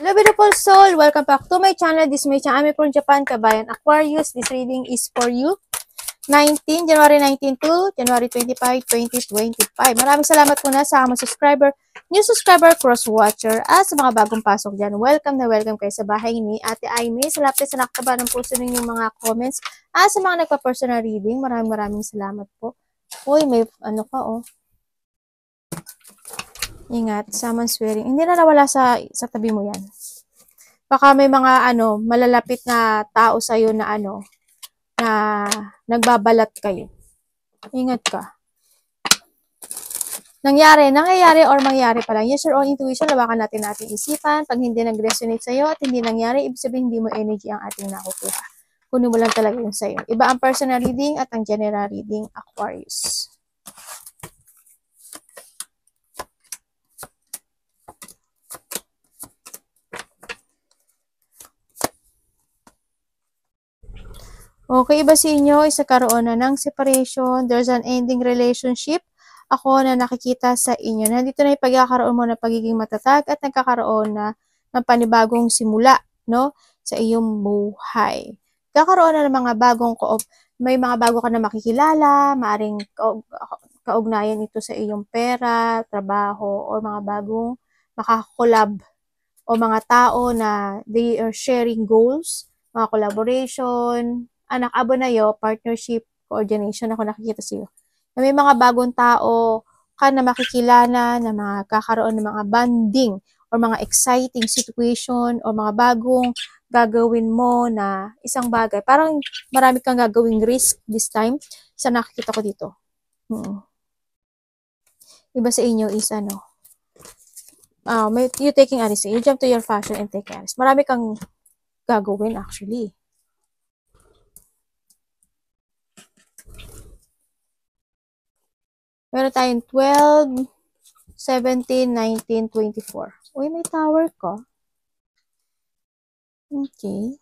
Hello beautiful soul! Welcome back to my channel. This is my channel. I'm from Japan, Kabayan Aquarius. This reading is for you. January 19 to January 25, 2025. Maraming salamat po na sa mga subscriber, new subscriber, cross-watcher, at sa mga bagong pasok dyan. Welcome na welcome kayo sa bahay ni Ate Aimee. Sa lapit sa naktaba ng puso ninyong mga comments. At sa mga nagpa-personal reading, maraming salamat po. Uy, may ano pa oh. Ingat, someone swearing. Hindi na nawala sa tabi mo yan. Baka may mga malalapit na tao sa'yo na na nagbabalat kayo. Ingat ka. Nangyayari or mangyari pa lang. Use your own intuition, lawakan natin isipan. Pag hindi nag-resonate sa'yo at hindi nangyari, ibig sabihin hindi mo energy ang ating nakukuha. Kunin mo lang talaga yun sa'yo. Iba ang personal reading at ang general reading, Aquarius. Okay, iba sa inyo, isa karoon na ng separation, there's an ending relationship. Ako na nakikita sa inyo. Nandito na yung pagkakaroon mo na pagiging matatag at nagkakaroon na ng panibagong simula, no? Sa iyong buhay. Kakaroon na ng mga bagong may mga bago ka na makikilala, maaring kaugnayan ito sa iyong pera, trabaho, o mga bagong makakolab o mga tao na they are sharing goals, mga collaboration, anak abo na yo, partnership, coordination ako nakikita sa iyo. May mga bagong tao ka na makikilala na mga kakaroon ng mga bonding or mga exciting situation or mga bagong gagawin mo na isang bagay. Parang marami kang gagawing risk this time sa nakikita ko dito. Iba sa inyo is you taking a risk. You jump to your fashion and take a risk. Marami kang gagawin actually. Meron tayong 12, 17, 19, 24. Uy, may tower ko. Okay.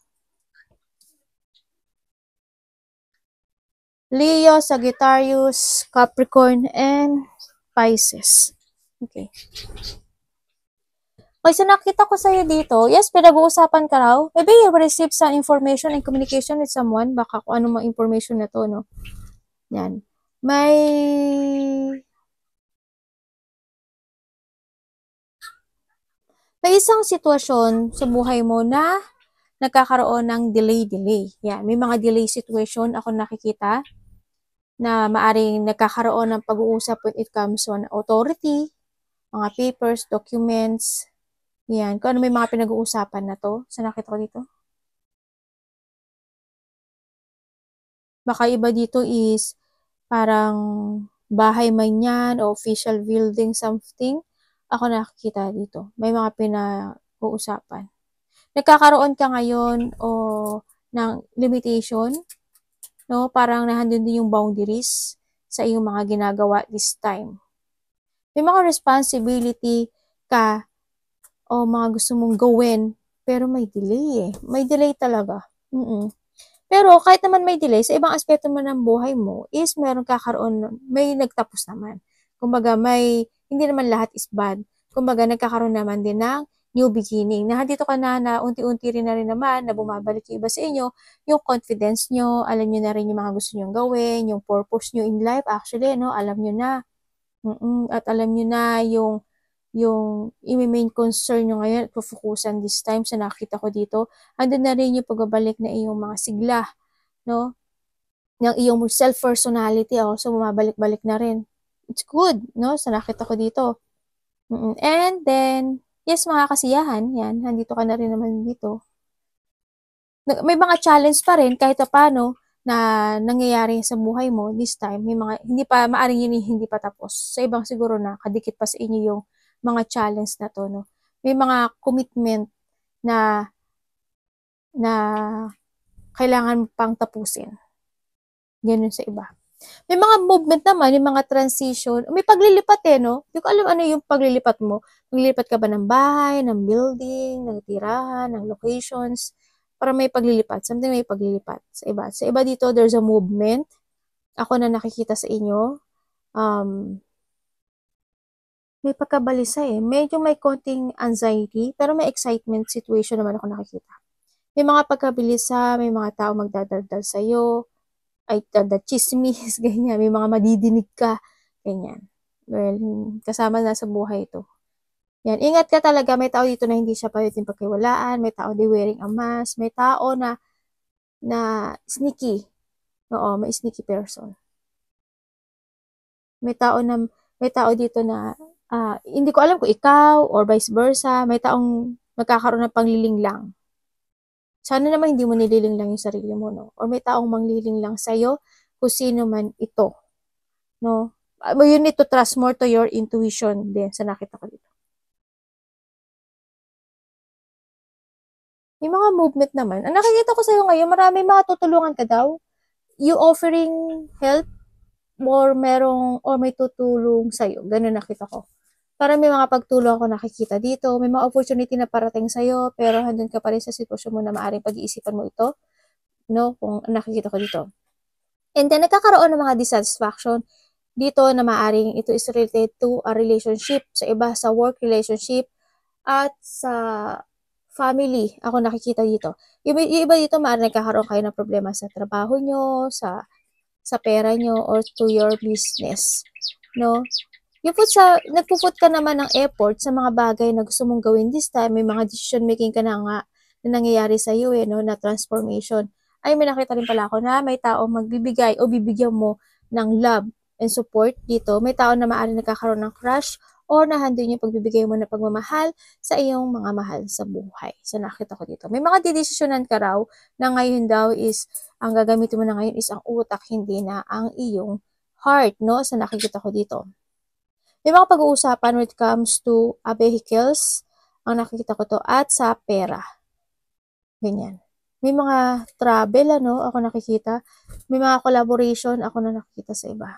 Leo, Sagittarius, Capricorn, and Pisces. Okay. Okay, so nakita ko sa'yo dito, yes, pinag-uusapan ka raw. Maybe you receive some information and communication with someone. Baka kung ano mga information na to, no? Yan. May isang sitwasyon sa buhay mo na nagkakaroon ng delay. Yan, may mga delay situation ako nakikita na maaring nagkakaroon ng pag-uusap when it comes on authority, mga papers, documents. Yan, kung ano may mga pinag-uusapan na to. Sa nakita ko dito. Baka iba dito is parang bahay man yan o official building something. Ako nakikita dito. May mga pinag-uusapan. Nagkakaroon ka ngayon o ng limitation, no? Parang nahandun din yung boundaries sa iyong mga ginagawa this time. May mga responsibility ka o mga gusto mong gawin, pero may delay eh. May delay talaga. Pero kahit naman may delay, sa ibang aspeto man ng buhay mo, is meron kakaroon, may nagtapos naman. Kumbaga, hindi naman lahat is bad. Kumbaga, nagkakaroon naman din ng new beginning. Nandito ka na unti-unti rin na rin naman, na bumabalik yung iba sa inyo, yung confidence nyo, alam nyo na rin yung mga gusto nyo gawin, yung purpose nyo in life, actually, no, alam nyo na. At alam nyo na yung i-main concern nyo ngayon at pufukusan this time sa nakita ko dito. Andun na rin yung pagbabalik na iyong mga sigla, no? Yung iyong self-personality also bumabalik-balik na rin. It's good, no? Sa nakita ko dito. And then, yes, mga kasiyahan, yan, nandito ka na rin naman dito. May mga challenge pa rin kahit paano na nangyayari sa buhay mo this time. May mga, maaring yun hindi pa tapos. Sa ibang siguro na kadikit pa sa inyo yung mga challenge na to, no? May mga commitment na kailangan pang tapusin. Ganun sa iba. May mga movement naman, may mga transition, may paglilipat no? Hindi ko alam ano yung paglilipat mo. Maglilipat ka ba ng bahay, ng building, ng tirahan, ng locations, para may paglilipat. Something may paglilipat sa iba. Sa iba dito, there's a movement. Ako na nakikita sa inyo. may pagkabalisa eh. Medyo may konting anxiety, pero may excitement situation naman ako nakikita. May mga pagkabilisa, may mga tao magdadaldal sa'yo, ay chismis, ganyan. May mga madidinig ka, ganyan. Well, kasama na sa buhay ito. Yan, ingat ka talaga. May tao dito na hindi siya pwedeng pagkiwalaan. May tao di wearing a mask. May tao na sneaky. Oo, may sneaky person. May tao dito na hindi ko alam kung ikaw or vice versa. May taong nagkakaroon ng panglilinglang. Sana naman hindi mo nililinglang yung sarili mo, no? Or may taong manglilinglang sa'yo kung sino man ito, no? You need to trust more to your intuition din sa nakita ko dito. Yung mga movement naman, ang nakikita ko sa'yo ngayon, marami mga tutulungan ka daw. You offering help or may tutulong sa'yo. Ganun nakita ko. Para may mga pagtulong ako nakikita dito. May mga opportunity na parating sa'yo, pero handun ka pa rin sa sitwasyon mo na maaaring pag-iisipan mo ito. No? Kung nakikita ko dito. And then, nagkakaroon ng mga dissatisfaction dito na maaaring ito is related to a relationship. Sa iba, sa work relationship at sa family. Ako nakikita dito. Yung iba dito, maaaring nagkakaroon kayo ng problema sa trabaho nyo, sa pera nyo, or to your business. No? Nagpuput ka naman ng effort sa mga bagay na gusto mong gawin this time. May mga decision making ka na nga na nangyayari sa iyo no, na transformation. Ay, may nakita rin pala ako na may tao magbibigay o bibigyan mo ng love and support dito. May tao na maaaring nagkakaroon ng crush or nahandun yung pagbibigay mo ng pagmamahal sa iyong mga mahal sa buhay. So, nakita ko dito. May mga didesisyonan ka raw na ngayon daw is, ang gagamitin mo na ngayon is ang utak, hindi na ang iyong heart, no? So, nakikita ko dito. May mga pag-uusapan when it comes to vehicles, ang nakikita ko to, at sa pera. Ganyan. May mga travel, ako nakikita. May mga collaboration, ako na nakikita sa iba.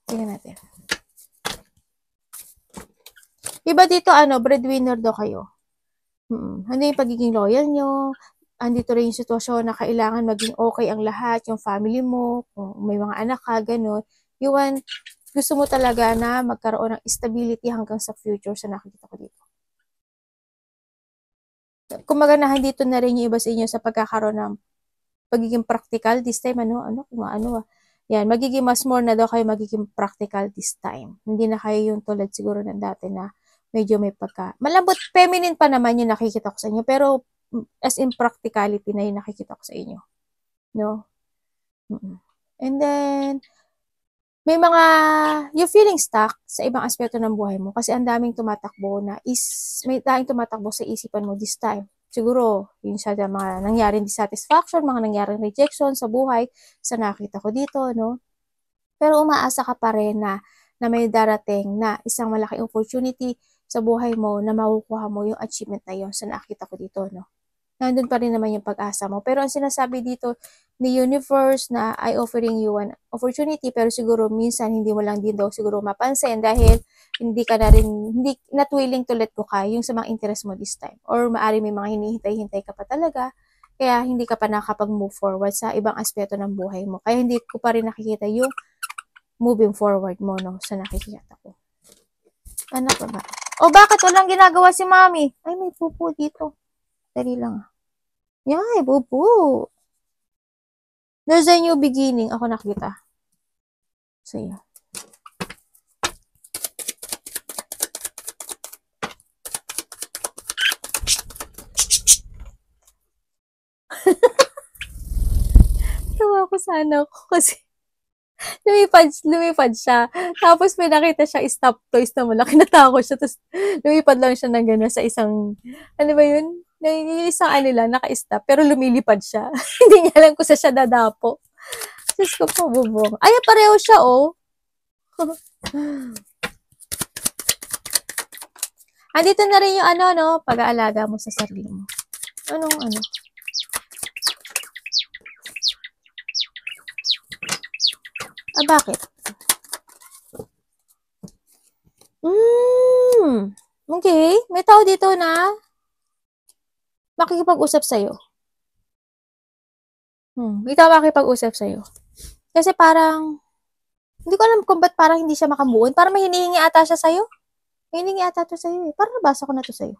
Tingnan natin. Iba dito, breadwinner daw kayo. Ano yung pagiging loyal nyo? Andito rin yung sitwasyon na kailangan maging okay ang lahat, yung family mo, kung may mga anak ka, gano'n. Gusto mo talaga na magkaroon ng stability hanggang sa future sa nakikita ko dito. Kumbaga na dito na rin yung iba sa inyo sa pagkakaroon ng pagiging practical this time, Yan, magiging mas more na daw kayo magiging practical this time. Hindi na kayo yung tulad siguro ng dati na medyo may malambot, feminine pa naman yung nakikita ko sa inyo, pero as in practicality na yung nakikita ko sa inyo. No? And then, yung feeling stuck sa ibang aspeto ng buhay mo kasi ang daming tumatakbo may daming tumatakbo sa isipan mo this time. Siguro, yung sa mga nangyaring dissatisfaction, mga nangyaring rejection sa buhay, sa nakita ko dito, no? Pero umaasa ka pa rin na may darating na isang malaking opportunity sa buhay mo na makukuha mo yung achievement na yun sa nakita ko dito, no? Nandun pa rin naman yung pag-asa mo. Pero ang sinasabi dito ni universe na I offering you an opportunity, pero siguro minsan hindi mo lang din daw siguro mapansin dahil hindi not willing to let go ka yung sa mga interest mo this time. Or maari may mga hinihintay-hintay ka pa talaga, kaya hindi ka pa nakapag-move forward sa ibang aspeto ng buhay mo. Kaya hindi ko pa rin nakikita yung moving forward mo, no, sa nakikita ko. Ano pa ba? O bakit walang ginagawa si mami? Ay, may pupo dito. Dali lang. Yay, bubu. There's a new beginning. Ako nakita. Sa'yo. Tawa ko sana ako kasi lumipad siya. Tapos may nakita siya stop toys na malaki, natakot siya. Tapos lumipad lang siya ng gano'n sa isang, ano ba yun? Yung isang lang, naka-stop. Pero lumilipad siya. Hindi niya alam kung saan siya dadapo. Diyos ko po, bubong. Ay, pareho siya, oh. Andito na rin yung pag-aalaga mo sa sarili mo. Bakit? Okay. May tao dito na makikipag-usap sa'yo. May tao makikipag-usap sa'yo. Kasi parang Hindi ko alam kung ba't parang hindi siya makamuon. Parang may hinihingi ata siya sa'yo. May hinihingi ata to sa'yo eh. Parang nabasa ko na to sa'yo.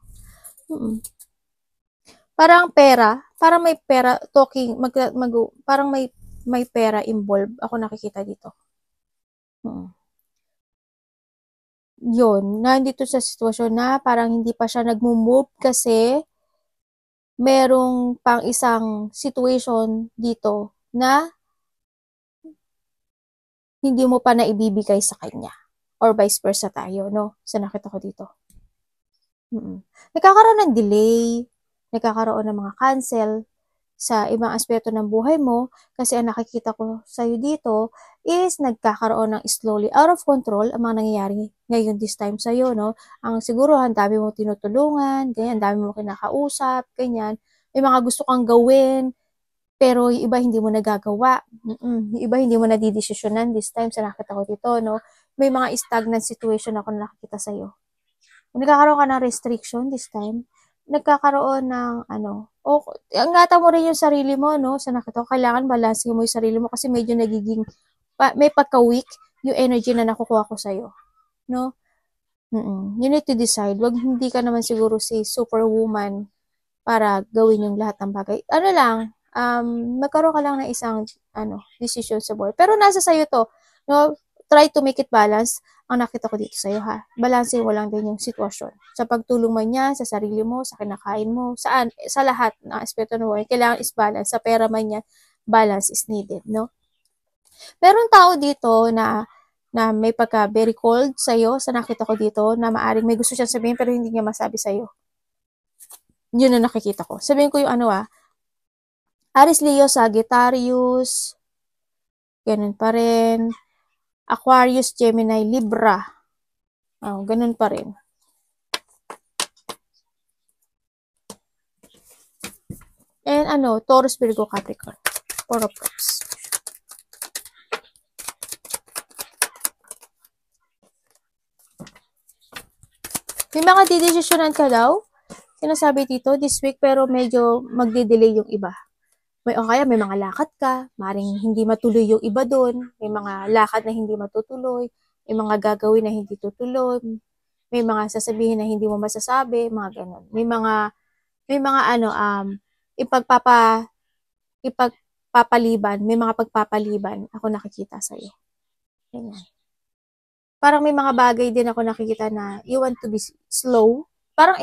Parang pera. Parang may pera. Talking. Parang may pera involved. Ako nakikita dito. Yun. Nandito sa sitwasyon na parang hindi pa siya nag-move kasi merong pang isang situation dito na hindi mo pa naibibigay sa kanya. Or vice versa tayo, no? Sa nakita ko dito. Nagkakaroon ng delay, nagkakaroon ng mga cancel sa ibang aspeto ng buhay mo kasi ang nakikita ko sa'yo dito is nagkakaroon ng slowly out of control ang mga nangyayari ngayon this time sa'yo, no? Ang siguro, ang dami mo tinutulungan, ganyan, dami mo kinakausap, ganyan. May mga gusto kang gawin, pero yung iba hindi mo nagagawa. Yung iba hindi mo nadidesisyonan this time sa nakita ko dito, no? May mga stagnant situation ako na nakikita sa'yo. Nagkakaroon ka ng restriction this time. Nagkakaroon ng ingatan mo rin yung sarili mo, no? Sa nakita ko, kailangan balansin mo yung sarili mo kasi medyo nagiging, may pagka-weak yung energy na nakukuha ko sa'yo. No? You need to decide. Hindi ka naman siguro si superwoman para gawin yung lahat ng bagay. Ano lang, magkaroon ka lang ng isang, decision sa board. Pero nasa sa'yo to, no? Try to make it balance. Ang nakita ko dito sa'yo, ha? Balansin mo lang din yung sitwasyon. Sa pagtulong man yan, sa sarili mo, sa kinakain mo, saan, sa lahat ng aspeto ng buhay, kailangan is balance. Sa pera man yan, balance is needed, no? Meron tao dito na may pagka very cold sa'yo, sa nakita ko dito, na maaring may gusto siyang sabihin pero hindi niya masabi sa'yo. Yun ang nakikita ko. Sabihin ko yung Aries, Leo, Sagittarius, ganun pa rin. Aquarius, Gemini, Libra. Ganun pa rin. And Taurus, Virgo, Capricorn. Four of Cups. May mga didesisyonan ka daw? Sinasabi dito this week pero medyo magde-delay yung iba. Kaya may mga lakad ka, maring hindi matuloy yung iba doon, may mga lakad na hindi matutuloy, may mga gagawin na hindi tutuloy, may mga sasabihin na hindi mo masasabi, mga ganun. May mga ipagpapaliban, may mga pagpapaliban ako nakikita sa'yo. Ganyan. Parang may mga bagay din ako nakikita na you want to be slow. Parang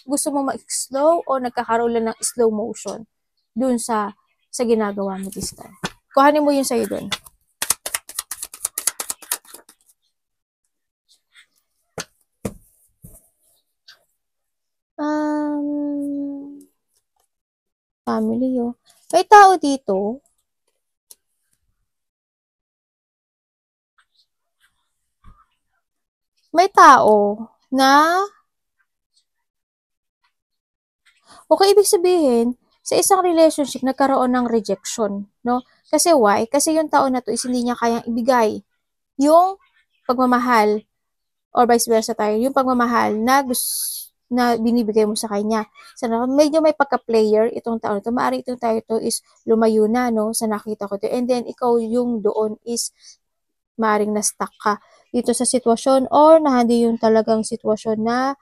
gusto mo ma-slow o nagkakaroon lang ng slow motion dun sa ginagawa mo this time. Kuhanin mo yun sa'yo dun. Family, oh. May tao dito. May tao na okay, ibig sabihin, sa isang relationship, nagkaroon ng rejection, no? Kasi why? Kasi yung tao na to is hindi niya kayang ibigay yung pagmamahal or vice versa tayo, yung pagmamahal na binibigay mo sa kanya. So, medyo may pagka-player itong tao na to. Maari itong tao to is lumayo na, no? Sa nakita ko to. And then, ikaw yung doon is maaring na-stuck ka dito sa sitwasyon or nahandi yung talagang sitwasyon na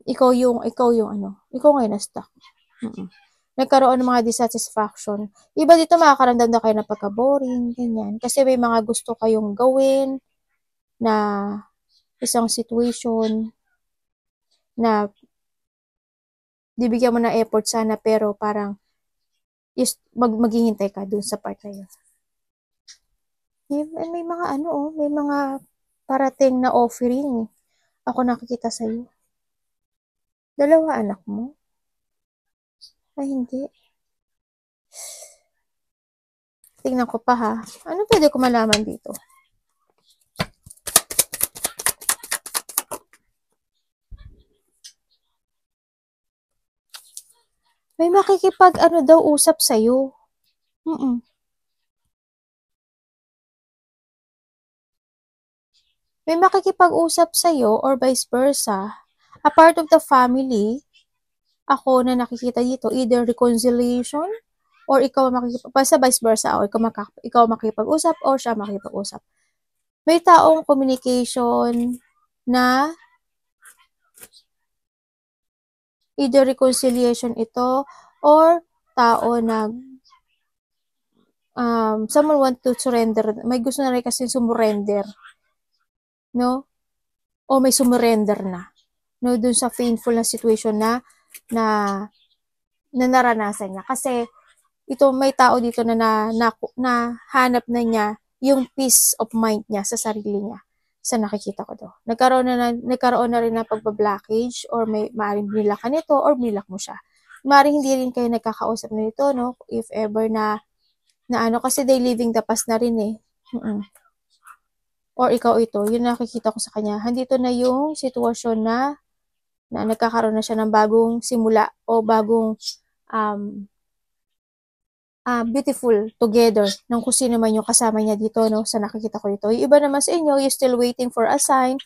ikaw ngayon na-stuck. Nagkaroon ng mga dissatisfaction. Iba dito makakaramdam na kayo ng pagka-boring, ganyan. Kasi may mga gusto kayong gawin na isang situation na bibigyan mo ng effort sana pero parang maghihintay ka dun sa part na yun. May mga may mga parating na offering. Ako nakikita sa'yo. 2 anak mo? Ay, hindi. Tingnan ko pa, ha. Ano pwede ko malaman dito? May makikipag daw usap sa'yo. May makikipag-usap sa'yo or vice versa. A part of the family, ako na nakikita dito, either reconciliation or ikaw basta vice versa, o ikaw makikipag-usap or siya makikipag-usap. May taong communication na either reconciliation ito or tao na someone want to surrender. May gusto na rin kasi sumurrender. No? O may sumurrender na. No, dun sa painful na situation na naranasan niya. Kasi ito may tao dito na hanap na niya yung peace of mind niya sa sarili niya. Sa nakikita ko do. Nagkaroon na rin ng pagba-blockage or maaaring binilak ka nito or binilak mo siya. Maaaring hindi rin kayo nagkakausap na nito, no? If ever na kasi they living the past na rin eh. Or ikaw ito, yun nakikita ko sa kanya. Handito na yung sitwasyon na nagkakaroon na siya ng bagong simula o bagong beautiful together ng kung sino man yung kasama niya dito, no? Sa nakikita ko ito. Yung iba naman sa inyo, you're still waiting for a sign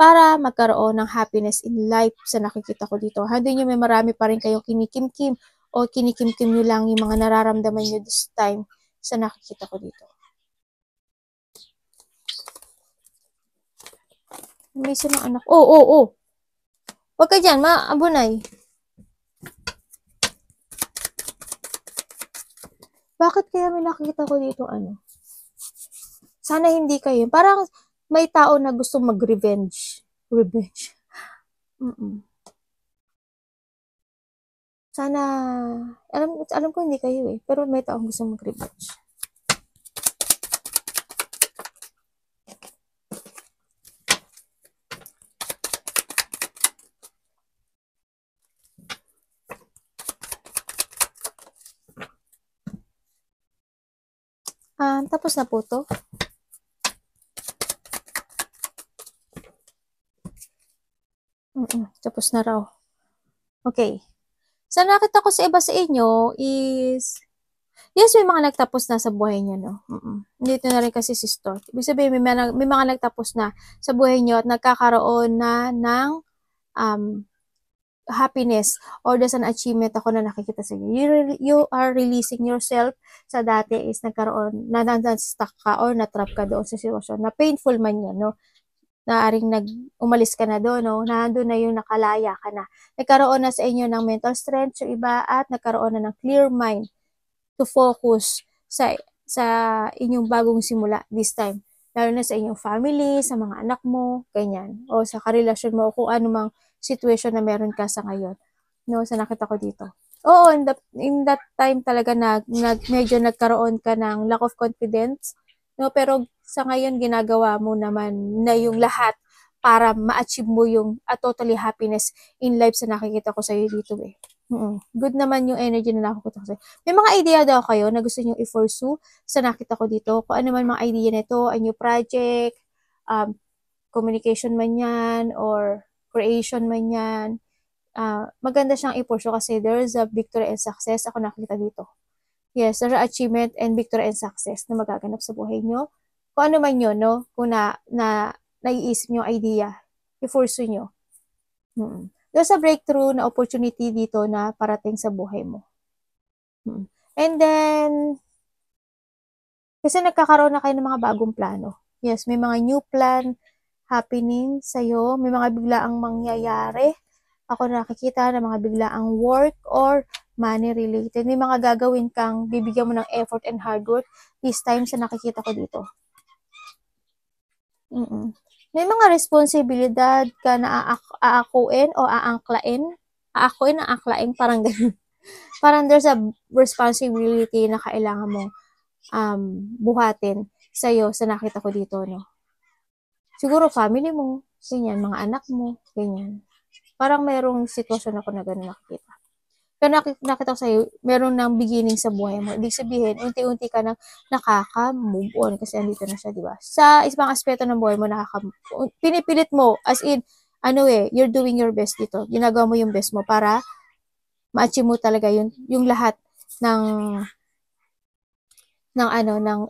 para magkaroon ng happiness in life sa nakikita ko dito. Hando nyo may marami pa rin kayong kinikimkim o kinikimkim nyo lang yung mga nararamdaman nyo this time sa nakikita ko dito. May isa ng anak. Oh. Huwag ka dyan, maabunay. Bakit kaya may nakikita ko dito Sana hindi kayo. Parang may tao na gusto mag-revenge. Sana, alam ko hindi kayo eh. Pero may tao gusto mag-revenge. Tapos na po to. Tapos na raw. Okay. Sa nakita ko sa iba sa inyo is, yes, may mga nagtapos na sa buhay niyo, no? Dito na rin kasi si Stork. Ibig sabihin, may mga nagtapos na sa buhay niyo at nagkakaroon na ng happiness or there's an achievement ako na nakikita sa inyo. You are releasing yourself sa dati is nagkaroon, na-stuck ka or na-trap ka doon sa sitwasyon na painful man yan, no? Naaring umalis ka na doon, no? Nandun na yung nakalaya ka na. Nagkaroon na sa inyo ng mental strength yung iba at nagkaroon na ng clear mind to focus sa inyong bagong simula this time. Lalo na sa inyong family, sa mga anak mo, ganyan. O sa karelasyon mo o kung ano mang situation na meron ka sa ngayon. No, sa nakita ko dito. Oo, in that time talaga medyo nagkaroon ka ng lack of confidence. No, pero sa ngayon ginagawa mo naman na yung lahat para ma-achieve mo yung totally happiness in life sa nakikita ko sa iyo dito eh. Good naman yung energy na nakikita ko sa iyo. May mga idea daw kayo na gusto niyo i-pursue sa nakita ko dito. Kung ano man mga idea nito, a new project, communication man yan, or creation man yan, maganda siyang i-pursue kasi there's a victory and success ako nakita dito. Yes, there's achievement and victory and success na magaganap sa buhay nyo. Kung ano man yun, no? Kung naiisip nyo idea, i-pursue nyo. There's a breakthrough na opportunity dito na parating sa buhay mo. And then, kasi nagkakaroon na kayo ng mga bagong plano. Yes, may mga new plan happening sa'yo. May mga biglaang mangyayari. Ako nakikita na mga biglaang work or money related. May mga gagawin kang bibigyan mo ng effort and hard work this time sa nakikita ko dito. May mga responsibilidad ka na aakuin o aangklain. Aaklain, parang ganun. Parang there's a responsibility na kailangan mo buhatin sa'yo sa nakita ko dito, no? Siguro family mo, ganyan, mga anak mo, ganyan. Parang mayroong sitwasyon ako na gano'n nakikita. Kaya nakita ko sa'yo, meron ng beginning sa buhay mo. Ibig sabihin, unti-unti ka nang nakaka-move on kasi andito na siya, di ba? Sa isang aspeto ng buhay mo, pinipilit mo, as in, you're doing your best dito. Ginagawa mo yung best mo para ma-achieve mo talaga yung lahat ng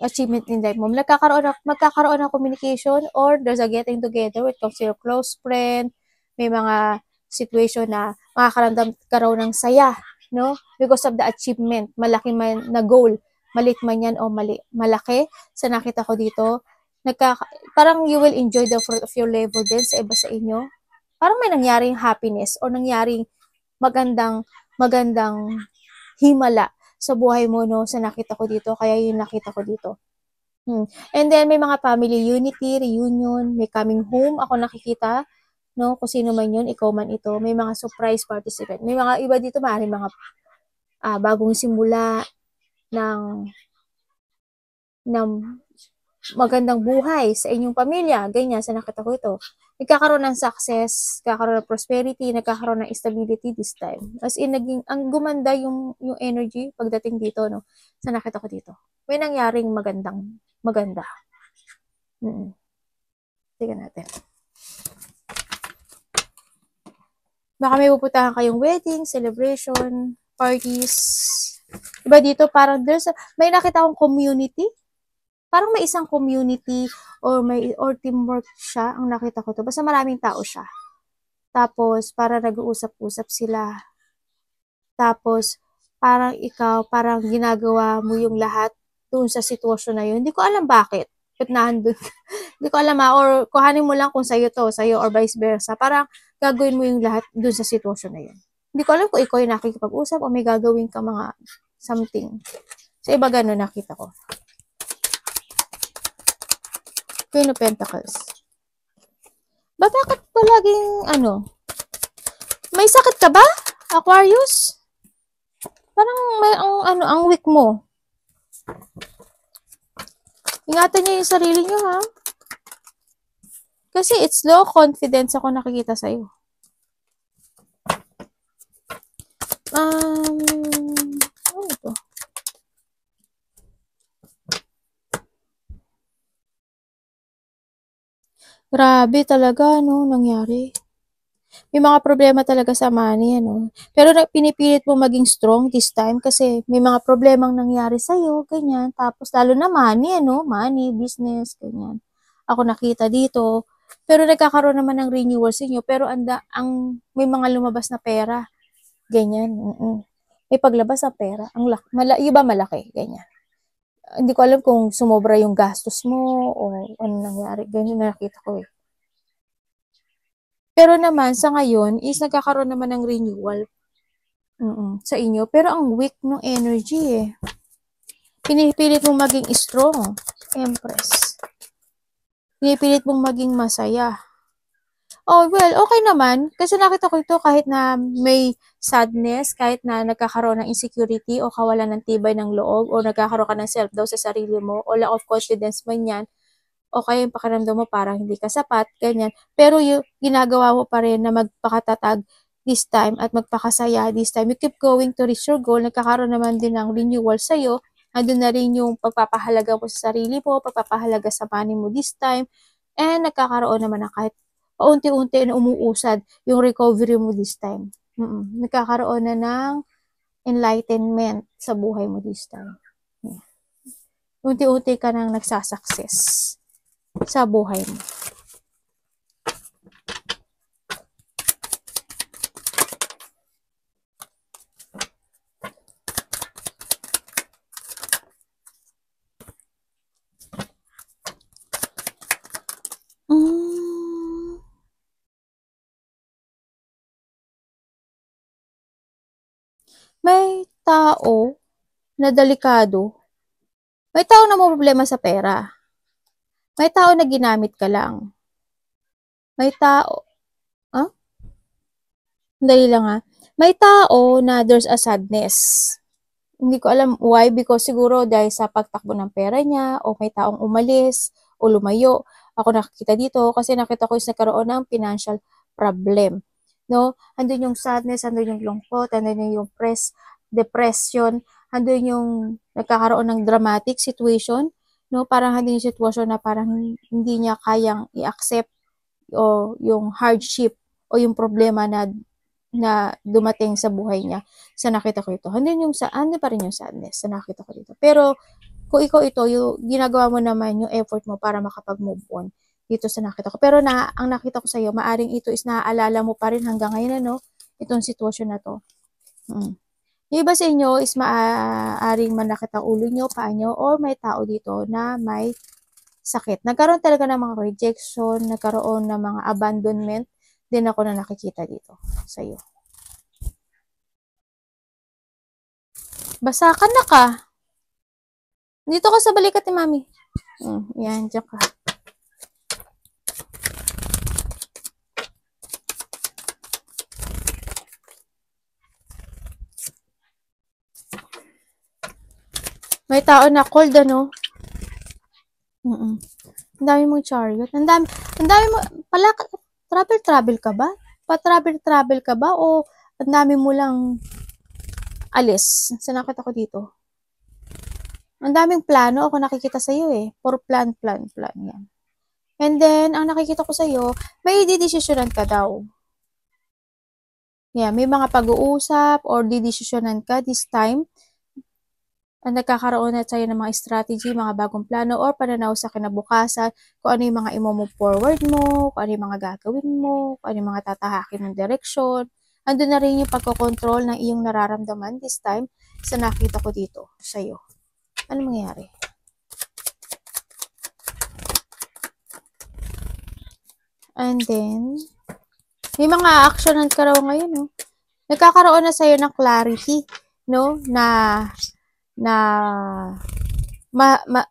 achievement in life mo. Magkakaroon ng communication or there's a getting together with your close friend. May mga situation na makakaramdam ka raw ng saya no? Because of the achievement, malaki man na goal, malit man yan o malaki, sa nakita ko dito, parang you will enjoy the fruit of your labor din sa iba sa inyo. Parang may nangyaring happiness or nangyaring magandang himala sa buhay mo, no, sa nakita ko dito. Kaya yung nakita ko dito. And then, may mga family unity, reunion, may coming home, ako nakikita, no, kung sino man yun, ikaw man ito, may mga surprise participant. May mga iba dito, maaaring mga bagong simula ng magandang buhay sa inyong pamilya, ganyan, sa nakita ko ito. Nagkakaroon ng success, nagkakaroon ng prosperity, nagkakaroon ng stability this time. As in, ang gumanda yung energy pagdating dito, no, sa nakita ko dito. May nangyaring maganda. Tingnan natin. Baka may pupuntahan kayong wedding, celebration, parties. Diba dito, parang may nakita akong community. Parang may isang community or teamwork siya, ang nakita ko to. Basta maraming tao siya. Tapos, para nag-uusap-usap sila. Tapos, parang parang ginagawa mo yung lahat doon sa sitwasyon na yun. Hindi ko alam bakit. Ba't nandun? Hindi ko alam or kuhanin mo lang kung sa'yo or vice versa. Parang gagawin mo yung lahat doon sa sitwasyon na yun. Hindi ko alam kung ikaw yung nakikipag-usap o may gagawin ka mga something. Sa iba ganun nakita ko. Queen of Pentacles. Bakit palaging may sakit ka ba, Aquarius? Parang may ang weak mo. Ingatan niyo yung sarili niyo, ha? Kasi it's low confidence ako nakikita sa'yo. Ano ito? Grabe talaga, nangyari. May mga problema talaga sa money, Pero pinipilit mo maging strong this time kasi may mga problemang nangyari sa'yo, ganyan. Tapos lalo na money, Money, business, ganyan. Ako nakita dito. Pero nagkakaroon naman ng renewal sa inyo. Pero may mga lumabas na pera. Ganyan. May paglabas na pera. Iba malaki, ganyan. Hindi ko alam kung sumobra yung gastos mo o ano nangyari. Ganyan nakita ko eh. Pero naman, sa ngayon, is nagkakaroon naman ng renewal sa inyo. Pero ang weak ng energy eh. Pinipilit mong maging strong, Empress. Pinipilit mong maging masaya. Oh, well, okay naman. Kasi nakita ko ito kahit na may sadness, kahit na nagkakaroon ng insecurity o kawalan ng tibay ng loob o nagkakaroon ka ng self-doubt sa sarili mo o lack of confidence man yan, o kaya yung pakiramdam mo parang hindi ka sapat, ganyan. Pero yung ginagawa mo pa rin na magpakatatag this time at magpakasaya this time. You keep going to reach your goal. Nagkakaroon naman din ng renewal sa'yo. Andun na rin yung pagpapahalaga mo sa sarili mo, pagpapahalaga sa money mo this time. And nagkakaroon naman na kahit paunti-unti na umuusad yung recovery mo this time. Nagkakaroon na ng enlightenment sa buhay mo this time. Unti-unti ka nang nagsasucess sa buhay mo. May tao na delikado. May tao na may problema sa pera. May tao na ginamit ka lang. May tao, dali lang May tao na there's a sadness. Hindi ko alam why, because siguro dahil sa pagtakbo ng pera niya, o may taong umalis, o lumayo. Ako nakikita dito, kasi nakita ko is nagkaroon ng financial problem. No? Andun yung sadness, andun yung lungkot, andun yung depression, andun yung nagkakaroon ng dramatic situation, no? Parang andun yung sitwasyon na parang hindi niya kayang i-accept o yung hardship o yung problema na dumating sa buhay niya. Sa nakita ko ito. Andun pa rin yung sadness sa nakita ko dito. Pero kung ikaw ito, yung ginagawa mo naman yung effort mo para makapag-move on dito sa nakita ko. Pero ang nakita ko sa iyo, maaring ito is naaalala mo pa rin hanggang ngayon, itong sitwasyon na to. Yung iba sa inyo is maaaring manakit ang ulo nyo, paa nyo, or may tao dito na may sakit. Nagkaroon talaga ng mga rejection, nagkaroon ng mga abandonment, din ako na nakikita dito sa iyo. Basa ka na ka. Dito ka sa balikat ni Mami. Yan, dyan ka. May tao na cold, ano? Ang dami mong chariot. Ang dami mo, pala, travel ka ba? Pa-travel ka ba? O ang dami mo lang alis? Sinakit ako dito. Ang daming plano ako nakikita sa iyo eh. Puro plan yan. And then, ang nakikita ko sa iyo, may didesisyonan ka daw. Yeah, may mga pag-uusap or didesisyonan ka this time. Ang nagkakaroon na tayo ng mga strategy, mga bagong plano, or pananaw sa kinabukasan, kung ano yung mga i-move forward mo, kung ano yung mga gagawin mo, kung ano yung mga tatahakin mong direksyon. Andun na rin yung pagkocontrol ng iyong nararamdaman this time sa nakita ko dito sa'yo. Ano mangyayari? And then, may mga actionan ka raw ngayon, no? Nagkakaroon na sa'yo ng clarity, no? Na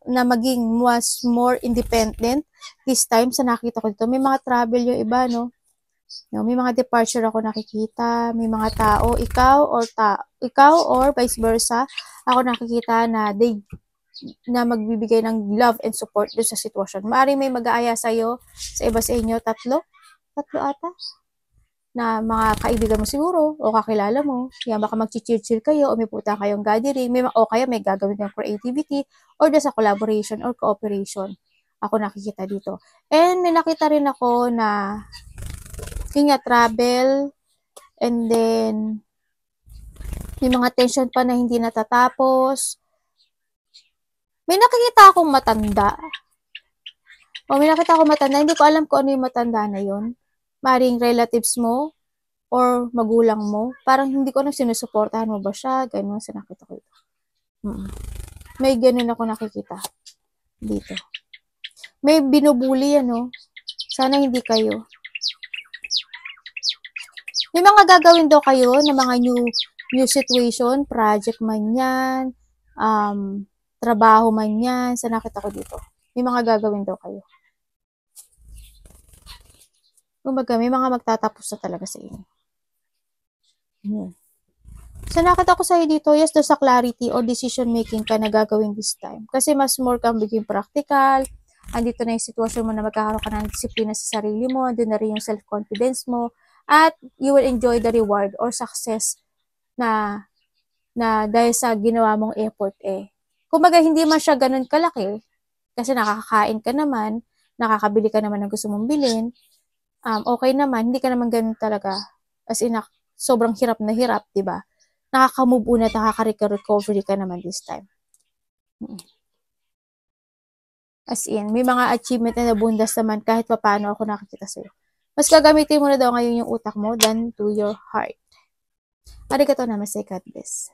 maging mas more independent this time sa nakita ko dito. May mga travel yung iba, no? May mga departure ako nakikita, may mga tao, ikaw or vice versa, ako nakikita na magbibigay ng love and support doon sa sitwasyon. Maaaring may mag-aaya sa'yo, sa iba sa inyo, tatlo ata, na mga kaibigan mo siguro, o kakilala mo, kaya baka mag-chill kayo, o may puta kayong gathering, o kaya may gagawin kayong creativity, or sa collaboration or cooperation. Ako nakikita dito. And may nakita rin ako na travel, and then may mga tension pa na hindi natatapos. May nakikita akong matanda. Hindi ko alam kung ano yung matanda na yon. Maring relatives mo or magulang mo. Parang hindi ko na sinusuportahan mo ba siya. Ganun sa nakita ko ito. May ganun ako nakikita dito. May binubuli, ano. Sana hindi kayo. May mga gagawin daw kayo na mga new situation, project man yan, trabaho man yan, sa nakita ko dito. May mga gagawin daw kayo. Kumbaga, may mga magtatapos na talaga sa inyo. So, nakita ko sa'yo dito, yes, doon sa clarity or decision making ka na gagawin this time. Kasi mas more kang biging practical, andito na yung sitwasyon mo na magkakaroon ka ng disiplina sa sarili mo, andun na rin yung self-confidence mo, at you will enjoy the reward or success na dahil sa ginawa mong effort eh. Kumbaga, hindi man siya ganun kalaki, kasi nakakakain ka naman, nakakabili ka naman ng gusto mong bilhin, okay naman, hindi ka naman ganun talaga, as in, sobrang hirap na hirap, diba? Nakaka-move on at nakaka-recovery ka naman this time. As in, may mga achievement na nabundas naman kahit paano ako nakikita sa'yo. Mas gagamitin mo na daw ngayon yung utak mo than to your heart. Arigatou namaste, God bless.